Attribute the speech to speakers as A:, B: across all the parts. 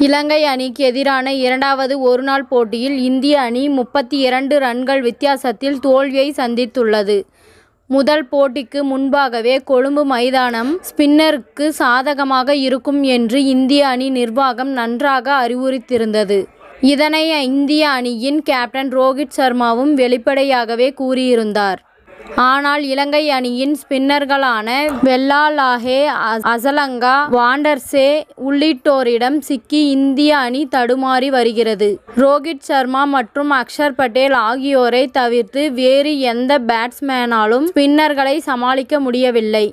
A: இலங்கை அணிக்கு எதிரான இரண்டாவது ஒருநாள் போட்டியில் இந்திய அணி 32 ரன்கள் வித்தியாசத்தில் தோல்வியை சந்தித்துள்ளது. முதல் போட்டிக்கு முன்பாகவே கொழும்பு மைதானம் ஸ்பின்னருக்கு சாதகமாக இருக்கும் என்று இந்திய அணி நிர்வாகம் நன்றாக அறிவுறுத்தியிருந்தது. இதனை இந்திய அணியின் கேப்டன் ரோஹித் சர்மாவும் வெளிப்படையாகவே கூறியிருந்தார். ஆனால் இலங்கை அணியின் ஸ்பின்னர்களான வெல்லாலாஹே, அசலங்கா, வாண்டர்சே உள்ளிட்டோரிடம் சிக்கி இந்திய அணி தடுமாறி வருகிறது. ரோஹித் சர்மா மற்றும் அக்ஷர் பட்டேல் ஆகியோரை தவிர்த்து வேறு எந்த பேட்ஸ்மேனாலும் ஸ்பின்னர்களை சமாளிக்க முடியவில்லை.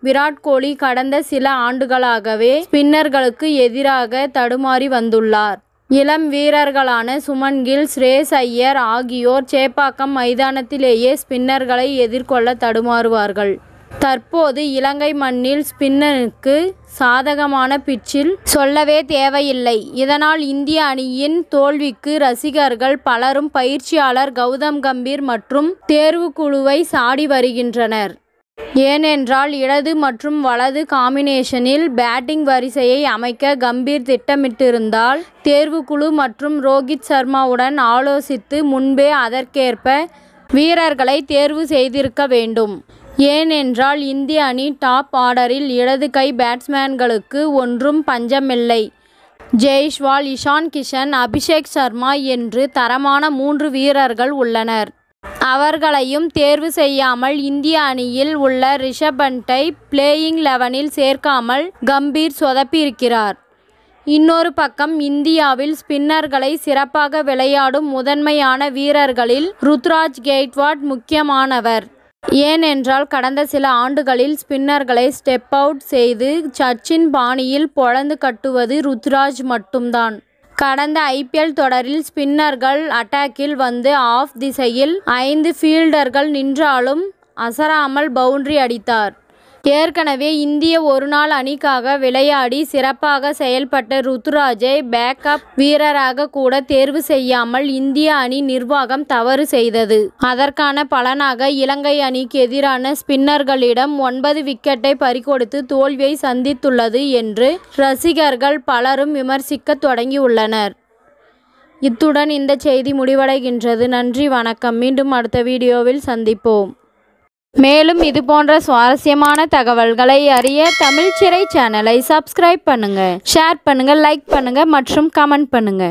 A: விராட் கோலி கடந்த சில ஆண்டுகளாகவே ஸ்பின்னர்களுக்கு எதிராக தடுமாறி வந்துள்ளார். இளம் வீரர்களான சுமன் கில், ஸ்ரேயஸ் ஐயர் ஆகியோர் சேப்பாக்கம் மைதானத்திலேயே ஸ்பின்னர்களை எதிர்கொள்ள தடுமாறுவார்கள். தற்போது இலங்கை மண்ணில் ஸ்பின்னருக்கு சாதகமான பிட்சில் சொல்லவே தேவையில்லை. இதனால் இந்திய அணியின் தோல்விக்கு ரசிகர்கள் பலரும் பயிற்சியாளர் கௌதம் கம்பீர் மற்றும் தேர்வுக்குழுவை சாடி வருகின்றனர். ஏனென்றால் இடது மற்றும் வலது காம்பினேஷனில் பேட்டிங் வரிசையை அமைக்க கம்பீர் திட்டமிட்டிருந்தால் தேர்வுக்குழு மற்றும் ரோஹித் சர்மாவுடன் ஆலோசித்து முன்பே அதற்கேற்ப வீரர்களை தேர்வு செய்திருக்க வேண்டும். ஏனென்றால் இந்திய அணி டாப் ஆர்டரில் இடது கை பேட்ஸ்மேன்களுக்கு ஒன்றும் பஞ்சமில்லை. ஜெய்ஸ்வால், இஷான் கிஷன், அபிஷேக் சர்மா என்று தரமான 3 வீரர்கள் உள்ளனர். அவர்களையும் தேர்வு செய்யாமல் இந்திய அணியில் உள்ள ரிஷப் பண்டை பிளேயிங் 11இல் சேர்க்காமல் கம்பீர் சொதப்பியிருக்கிறார். இன்னொரு பக்கம் இந்தியாவில் ஸ்பின்னர்களை சிறப்பாக விளையாடும் முதன்மையான வீரர்களில் ருத்துராஜ் கெய்க்வாட் முக்கியமானவர். ஏனென்றால் கடந்த சில ஆண்டுகளில் ஸ்பின்னர்களை ஸ்டெப் அவுட் செய்து சச்சின் பாணியில் பொளந்து கட்டுவது ருத்துராஜ் மட்டும்தான். கடந்த IPL தொடரில் ஸ்பின்னர்கள் அட்டாக்கில் வந்து ஆஃப் திசையில் 5 ஃபீல்டர்கள் நின்றாலும் அசராமல் பவுண்டரி அடித்தார். ஏற்கனவே இந்திய ஒருநாள் அணிக்காக விளையாடி சிறப்பாக செயல்பட்ட ருத்துராஜை பேக்கப் வீரராக கூட தேர்வு செய்யாமல் இந்திய அணி நிர்வாகம் தவறு செய்தது. அதற்கான பலனாக இலங்கை அணிக்கு எதிரான ஸ்பின்னர்களிடம் 9 விக்கெட்டை பறிகொடுத்து தோல்வியை சந்தித்துள்ளது என்று ரசிகர்கள் பலரும் விமர்சிக்க தொடங்கியுள்ளனர். இத்துடன் இந்த செய்தி முடிவடைகின்றது. நன்றி, வணக்கம். மீண்டும் அடுத்த வீடியோவில் சந்திப்போம். மேலும் இதுபோன்ற சுவாரஸ்யமான தகவல்களை அறிய தமிழ் சிறை சேனலை சப்ஸ்கிரைப் பண்ணுங்க, ஷேர் பண்ணுங்க, லைக் பண்ணுங்க மற்றும் கமெண்ட் பண்ணுங்க.